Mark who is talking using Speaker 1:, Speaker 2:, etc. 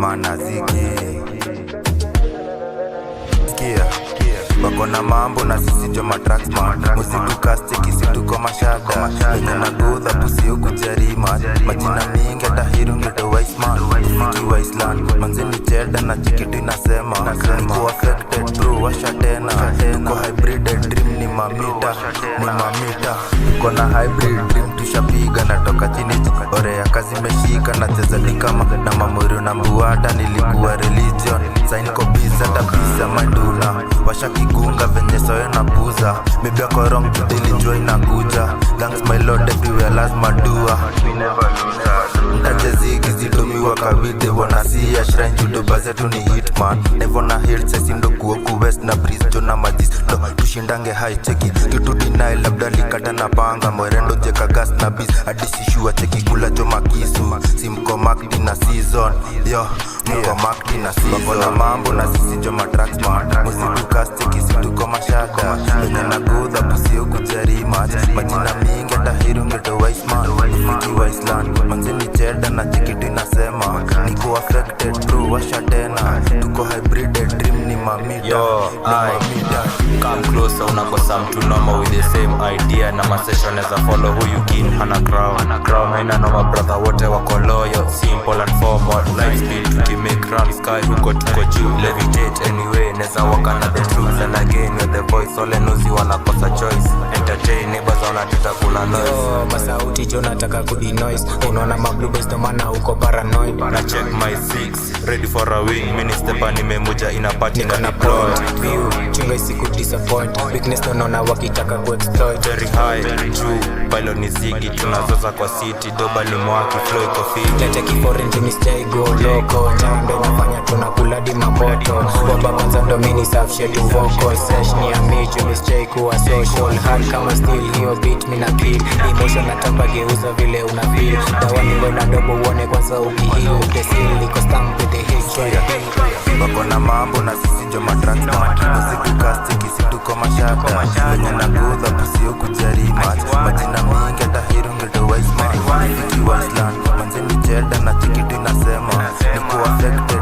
Speaker 1: manaziki. Sikia wako na mambo na sisi jo matracks man. Muziku kasti kisi tuko mashada. Wenye na gudha pusi huku jarima. Majina mingi hata hiru ngeto wise man. Tufiki Waisland manzeni cheda na chikitu inasema. Niko affected bro washa tena. Tuko hybrid dream ni mamita. Tuko na hybrid dream tushapiga. Natoka chini ore ya kazi meshika. Na cheza nikama na mamuru na mbuata. Nilikuwa religion sign kopisa tapisa manduna. Washa kigunga venye soyo na buza. Maybe a korong tudili joy na kuja. Gangs my lord everywhere lazima dua. Mtache zigi zitumiwa kavide. Wana siya shrine judo bazetu ni hitman. Never na hit sesi ndo kuoku west na breeze jona majis. No tushindange high cheki. Kitu deny labda likata na panga. Mwerendo jeka gas na biz. Adisi shua cheki kula choma kisu. Simko makdi na season. Yo mko makdi na season. Wako na mambo na sisi jo matracks man. Muziku kasti kisi tuko mashada. Wenye na gudha pusi huku jarima. Majina mingi hata hiru ngeto wise man. Tufiki Waisland manzeni cheda na chikitu inasema. Niko affected bro washa tena. Tuko hybrid dream ni mamita.
Speaker 2: Come closer unakosa mtu noma with the same idea. Na masession as a follow who you kin hana crown haina noma brother wote wako loyal. Simple and formal life speed tukimake run sky huko tuko juu. Levitate anyway neza wakana the truth. And again with the voice all knows you wanakosa choice. Entertain neighbors wanatita kuna noise.
Speaker 3: Masauti jo nataka kudi noise. Unaona mablubes ndo maana uko paranoid.
Speaker 2: Na check my six ready for a wing. Mini stepa nimemuja inapati na deploy.
Speaker 3: View chunga isiku disappoint. Weakness tunaona wakitaka kuexploit.
Speaker 2: Very high true pilo ni zigi. Tunazoza kwa city doba ni mwaki flow iko fit.
Speaker 3: Lete kiforeign jini stay go loco. Jambe nafanya tunakuladi maboto. Waba kwanza ndo mini self share to vocal. Sesh ni amichu mistake kuwa social. Hard kama still hiyo beat mina kill. Emotion natamba geuza vile unafeel. Dawani wena dobo uone kwanza ukihil. Ukesil liko stamp with the history.
Speaker 1: Wako na mambo na sisi jo matracks man. Muziku kasti kisi tuko mashada. Wenye na gudha pusi huku jarima. Majina mingi hata hiru ngeto wise man. Tufiki Waisland manzeni cheda na chikitu inasema. Niko affected